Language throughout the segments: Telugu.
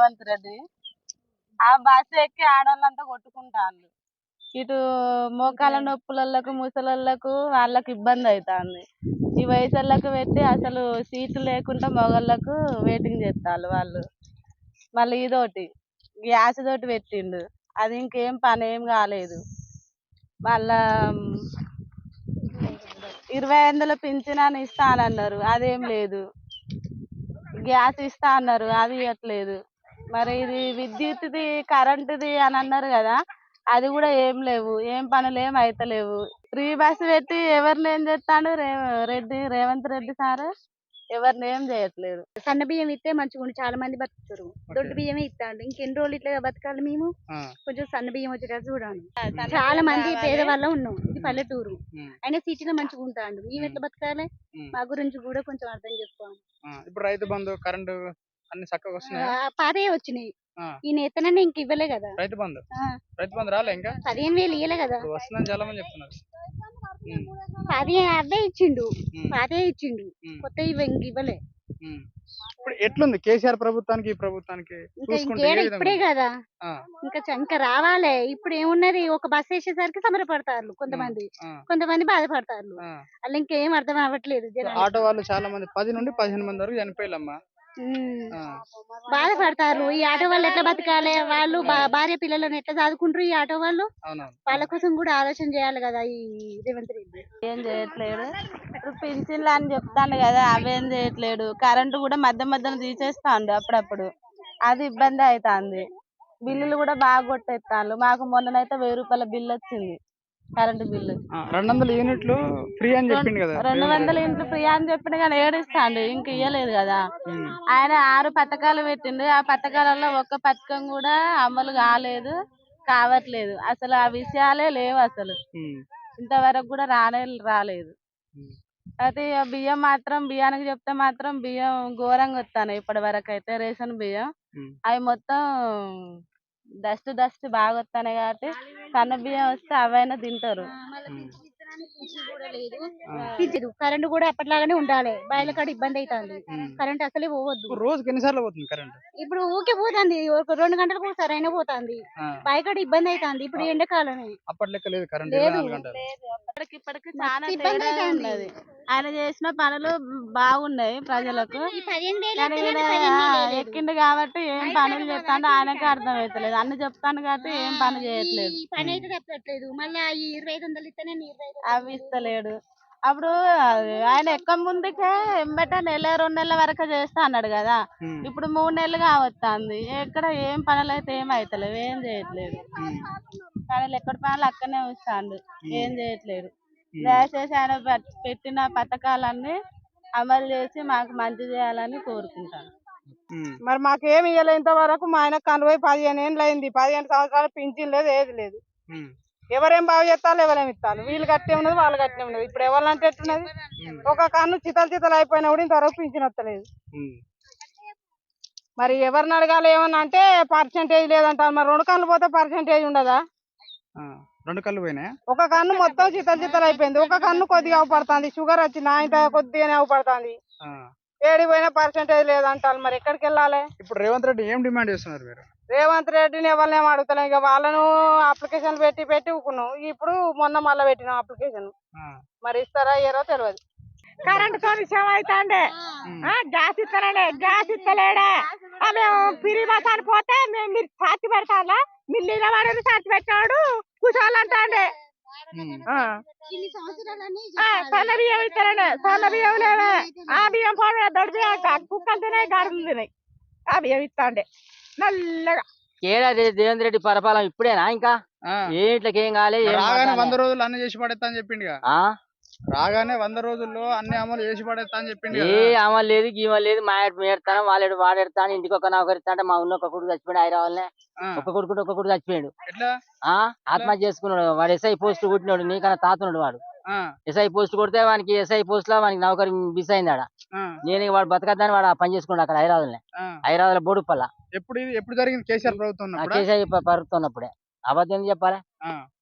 రేవంత్ రెడ్డి. ఆ బస్సు ఎక్కి ఆడోళ్ళంతా కొట్టుకుంటాండ్రు. ఇటు మోకాళ్ళ నొప్పులకు ముసలోళ్ళకు వాళ్ళకి ఇబ్బంది అవుతుంది. ఈ వయసోళ్ళకు పెట్టి అసలు సీట్లు లేకుండా మగోళ్ళకు వెయిటింగ్ చేస్తారు వాళ్ళు. మళ్ళీ ఇదోటి గ్యాస్ తోటి పెట్టిండు, అది ఇంకేం పని ఏం కాలేదు. మళ్ళా 2500 పింఛన్ అని ఇస్తా అని అన్నారు, అదేం లేదు. గ్యాస్ ఇస్తా అన్నారు, అది ఇవ్వట్లేదు. మరి ఇది విద్యుత్ది కరెంటుది అని అన్నారు కదా, అది కూడా ఏం లేవు, ఏం పనులు ఏం అయితలేవు. ఫ్రీ బస్ పెట్టి ఎవరిని ఏం చేస్తాడు రేవంత్ రెడ్డి సార్, ఎవరిని ఏం చేయట్లేదు. సన్న బియ్యం ఇస్తే మంచిగా ఉండి చాలా మంది బతుకుతారు. దొడ్డు బియ్యమే ఇస్తాడు. ఇంకెన్ని రోజులు ఇట్లా బతకాలి మేము? కొంచెం సన్న బియ్యం వచ్చేటట్టు చూడండి. చాలా మంది పేదవాళ్ళ ఉన్నాం, ఇది పల్లెటూరు. అయినా సిటీలో మంచిగా ఉంటాడు, మేము ఎట్లా బతకాలి? మా గురించి కూడా కొంచెం అర్థం చేసుకోవాలి. ఇప్పుడు రైతు బంధు కరెంటు అన్ని చక్కగా వస్తున్నాయి. పాతే వచ్చినాయి, ఈయన ఎత్తనని ఇంక ఇవ్వలే కదా. రైతు బంధు రాలే ఇంకా 15,000 ఇవ్వలే కదా. వస్తుందని చాలా మంది చెప్తున్నారు. అవే ఇచ్చిండు, పాతే ఇచ్చిండు, కొత్త ఇవ్వలే. ఇప్పుడు ఎట్లుంది కేసీఆర్ ప్రభుత్వానికి ఈ ప్రభుత్వానికి? ఇప్పుడే కదా, ఇంకా రావాలి. ఇప్పుడు ఏమున్నది, ఒక బస్ వేసేసరికి సమరపడతారు కొంతమంది బాధపడతారు. అలా ఇంకేం అర్థం అవ్వట్లేదు. ఆటో వాళ్ళు చాలా మంది 10 నుండి 15 మంది వరకు చనిపోయారమ్మా. బాధపడతారు. ఈ ఆటో వాళ్ళు ఎట్లా బతకాలి? వాళ్ళు భార్య పిల్లలను ఎట్లా చదువుకుంటారు? ఈ ఆటో వాళ్ళు వాళ్ళ కోసం కూడా ఆలోచన చేయాలి కదా. ఈ రేవంత్ రెడ్డి ఏం చేయట్లేడు. ఇప్పుడు పింఛన్లు అని చెప్తాను కదా, అవేం చేయట్లేడు. కరెంటు కూడా మధ్యలో తీసేస్తాండు అప్పుడప్పుడు, అది ఇబ్బంది అవుతుంది. బిల్లులు కూడా బాగా కొట్టేస్తాను. మాకు మొన్ననైతే 1000 రూపాయల బిల్లు వచ్చింది, కరెంటు బిల్లు. 200 యూనిట్లు ఫ్రీ అని చెప్పిండు కదా. 200 యూనిట్లు ఫ్రీ అని చెప్పిండు కానీ ఏడిస్తాండు, ఇంక ఇయ్యలేదు కదా. ఆయన 6 పథకాలు పెట్టిండు, ఆ పథకాలలో ఒక్క పథకం కూడా అమలు కావట్లేదు. అసలు ఆ విషయాలే లేవు అసలు, ఇంతవరకు కూడా రాలేదు. అయితే బియ్యానికి చెప్తే మాత్రం బియ్యం ఘోరంగా వస్తాయి. ఇప్పటి వరకు అయితే రేషన్ బియ్యం అవి మొత్తం డస్ట్ బాగా వస్తాయి కాబట్టి సన్న బియ్యం వస్తే అవైనా తింటారు. కరెంట్ కూడా ఎప్పటిలాగానే ఉండాలి. బయట కాడ ఇబ్బంది అవుతుంది. కరెంట్ అసలే పోవద్దు. రోజుకి ఎన్నిసార్లు పోతుంది కరెంట్? ఇప్పుడు ఊకే పోతుంది, ఒక 2 గంటలకు ఒకసారి అయినా పోతుంది. బయట ఇబ్బంది అవుతుంది. ఇప్పుడు ఎండాకాలమే, అప్పటి లెక్క లేదు కరెంట్. ఇప్పటికి చాలా తేడా ఉన్నది. ఆయన చేసిన పనులు బాగున్నాయి ప్రజలకు. ఎక్కిండు కాబట్టి ఏం పనులు చెప్తాను ఆయనకే అర్థం అవుతలేదు. అన్ని చెప్తాను కాబట్టి ఏం పని చేయట్లేదు. పని అయితే తప్పట్లేదు. మళ్ళీ 2500 ఇస్తేనే అవి ఇస్తలేడు. అప్పుడు ఆయన ఎక్క ముందుకే ఎంబట 1-2 నెలల వరకు చేస్తా అన్నాడు కదా, ఇప్పుడు 3 నెలలుగా వస్తుంది. ఎక్కడ ఏం పనులు అయితే ఏం అవుతలేవు, ఏం చేయట్లేదు. కానీ ఎక్కడి పనులు అక్కడనే ఉంచాడు, ఏం చేయట్లేదు. దయచేసి ఆయన పెట్టిన పథకాలన్నీ అమలు చేసి మాకు మంచి చేయాలని కోరుకుంటాను. మరి మాకేమి ఇవ్వలేదు ఇంతవరకు. మా ఆయన కనువై 15 ఏళ్ళు అయింది. 15 సంవత్సరాలు పింఛన్ లేదు, ఏది లేదు. ఎవరేం బాగు చేస్తారు, ఎవరేమి ఇస్తారు? వీళ్ళు కట్టే ఉన్నది, వాళ్ళు కట్టే ఉన్నది. ఇప్పుడు ఎవరంటే ఎట్టున్నది? ఒక కన్ను చితలు అయిపోయినా కూడా ఇంతవరకు పింఛన్ వస్తలేదు. మరి ఎవరిని అడగాలి ఏమన్నా అంటే పర్సెంటేజ్ లేదంటారు. మరి 2 కన్నులు పోతే పర్సెంటేజ్ ఉండదా? 2 కళ్ళు పోయినాయి. ఒక కన్ను మొత్తం చితలు అయిపోయింది, ఒక కన్ను కొద్దిగా అవపడుతుంది. షుగర్ వచ్చింది, ఆయన కొద్దిగానే అవపడుతుంది. ఏడికి పోయినా పర్సెంటేజ్ లేదంటారు. మరి ఎక్కడికి వెళ్ళాలి? ఇప్పుడు రేవంత్ రెడ్డి ఏం డిమాండ్ చేస్తున్నారు మీరు? రేవంత్ రెడ్డిని ఎవరిని ఏం అడుగుతలే, ఇక వాళ్ళను అప్లికేషన్ పెట్టి ఊకున్నాం. ఇప్పుడు మొన్న మళ్ళీ పెట్టినాం అప్లికేషన్. మరి ఇస్తారా ఇయ్యారో తెలియదు. కరెంట్ తో విషయం అవుతాండే, గ్యాస్ ఇస్తానండి, గ్యాస్ ఇస్తలేడా? మేము పిరి బసాన్ని పోతే మీరు సాక్షి పెడతారా? మీరు నిలబడి సాక్షి పెట్టాడు కూర్చోవాలంటే సన్న బియ్యం ఇస్తారండి. సన్న బియ్యం లేవే, ఆ బియ్యం పోవే, దొడ్డు బియ్యం కుక్కలు తినాయి, గాడులు తినాయి. ఆ బియ్యం ఇస్తాండే నల్లగా. ఏడాది రేవంత్ రెడ్డి పరిపాలన ఇప్పుడేనా? ఇంకా ఏం కాలే. 100 రోజులు అన్ని చేసి పడేస్తా అని చెప్పిండు. రాగానే 100 రోజుల్లో అన్ని అమలు చేసి పడేస్తా అని చెప్పిండు. అమలు లేదు, గీమలు లేదు. మా ఏడతాను, వాళ్ళేడు వాడేడతాను. ఇంటికి ఒక నౌకరిస్తా అంటే మా ఉన్న ఒక కొడుకు చచ్చిపోయాడు. హైదరాబాద్నే ఒక కొడుకు చచ్చిపోయాడు. ఆత్మహత్య చేసుకున్నాడు. వాడు ఎస్ఐ పోస్ట్ కొట్టినాడు, నీకన్నా తాతున్నాడు. వాడు ఎస్ఐ పోస్ట్ కొడితే వానికి ఎస్ఐ పోస్ట్ లో వానికి నౌకరి మిస్ అయింది. ఆడ నేను వాడు బతకద్దని వాడు పని చేసుకున్నాడు అక్కడ హైదరాబాద్ లో బోడుపల్ల. ఎప్పుడు జరిగింది? కేసీఆర్ ప్రభుత్వం ఉన్నప్పుడే. అబద్ధం ఎందుకు చెప్పాలి?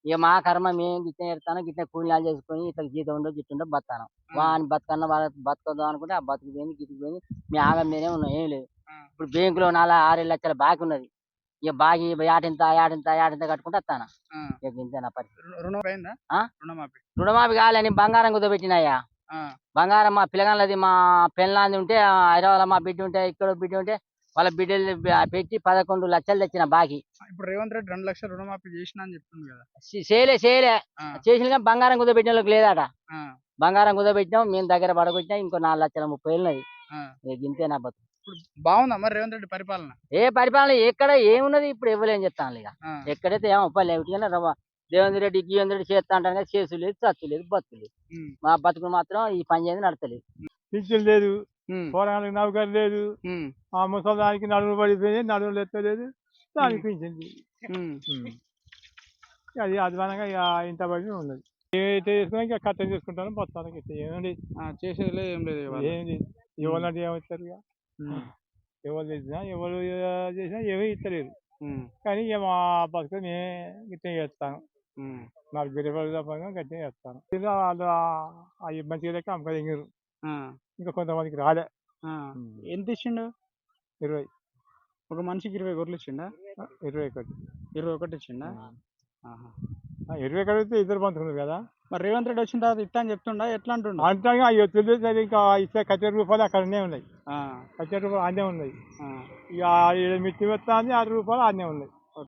ఇక మా కర్మ మేము గిట్ట ఎడతాను, గిట్ట కూలీలు చేసుకుని ఇట్లా జీతం ఉండో గిట్టుండో బతాను. వాని బతకన్నా బతకద్దాం అనుకుంటే ఆ బతుకు పోయింది, గిట్టుకు పోయింది. మీ ఆగం మీదే ఉన్నాం, ఏం లేదు. ఇప్పుడు బ్యాంకులో 4-6 లక్షల బాకీ ఉన్నది. ఇక బాకీ యాటింత కట్టుకుంటే వస్తాను. ఇక ఇంతే నా పరిస్థితి. రుణమాఫీ అయిందా? ఆ? రుణమాఫీ కాలని బంగారం కుదబెట్టినాయా. బంగారం మా పిల్లగాళ్ళది, మా పెళ్ళాంది ఉంటే హైదరాబాద్ మా బిడ్డ ఉంటే, ఇక్కడ బిడ్డ ఉంటే వాళ్ళ బిడ్డలు పెట్టి 11 లక్షలు తెచ్చిన బాకీ. ఇప్పుడు రేవంత్ రెడ్డి 2 లక్షలు రుణమాఫీ చేసిన అని చెప్తుంది కదా. చేయలే ఆ. చేసిన కానీ బంగారం కుదబెట్టిన వాళ్ళకి లేదట. ఆ, బంగారం కుదబెట్టినాం, మేము దగ్గర పడగొట్టినాం, ఇంకో 4,30,000 ఆ. ఇక ఇంతే నా బతుకు. ఇప్పుడు బాగుందా మరి రేవంత్ రెడ్డి పరిపాలన? ఏ పరిపాలన ఎక్కడ ఏమున్నది, ఇప్పుడు ఇవ్వలేని చెప్తాను ఇక. ఆ, ఎక్కడైతే ఏమో ఉప్పలేవు. రేవంత్ రెడ్డి చేస్తా అంటాను కానీ చేసు లేదు, చచ్చు లేదు, బతుకు లేదు. ఉమ్, మా బతుకులు మాత్రం ఈ పని చేసి నడతలేదు. పింఛన్ లేదు, ఉమ్, పోరానికి నౌకరు లేదు, ఉమ్, ఆ ముసలానికి నడుము పడిపోయింది, నడుములు ఎత్తలేదు, దానికి పింఛన్ లేదు. ఉమ్. అది అధ్వానంగా ఇక ఇంత పడి ఉన్నది. ఏమైతే చేసుకున్నా ఇంకా కట్టం చేసుకుంటాను బతానికి ఇట్లా ఏమండి చేసేది లేదు, ఏం లేదు ఇవాళ. ఏంది ఎవరంటే ఏమవుతారు ఇక ఉమ్, ఎవరు చేసినా ఎవరు చేసినా ఏమీ ఇస్తలేదు. ఉమ్, కానీ ఇక మా బతుకు నేను గట్టిగా చేస్తాను, ఉమ్, నాకు బిడ్డపడి తప్పగా గట్టిగా చేస్తాను. ఇలా వాళ్ళు అవి మంచిగా లెక్క అమ్మకదింగారు, ఆ, ఇంకా కొంతమందికి రాలే. ఆ. ఎంత ఇచ్చిండు? 20 ఒక మనిషికి 20 గొర్రెలు ఇచ్చిండా? 21 21 ఇచ్చిండా? ఆహా. 20 కడిగితే ఇద్దరు పంచుకున్నారు కదా. మరి రేవంత్ రెడ్డి వచ్చిన తర్వాత ఇట్టా అని చెప్తుండా, ఎట్లా అంటుండ? అంటే అయ్యో తెలియదు, ఇంకా ఇచ్చే 1,00,000 రూపాయలు అక్కడనే ఉన్నాయి, 1,00,000 రూపాయలు అన్నీ ఉన్నాయి. ఇక 7 మిర్చి వస్తుంది, 6 రూపాయలు అన్నీ ఉన్నాయి.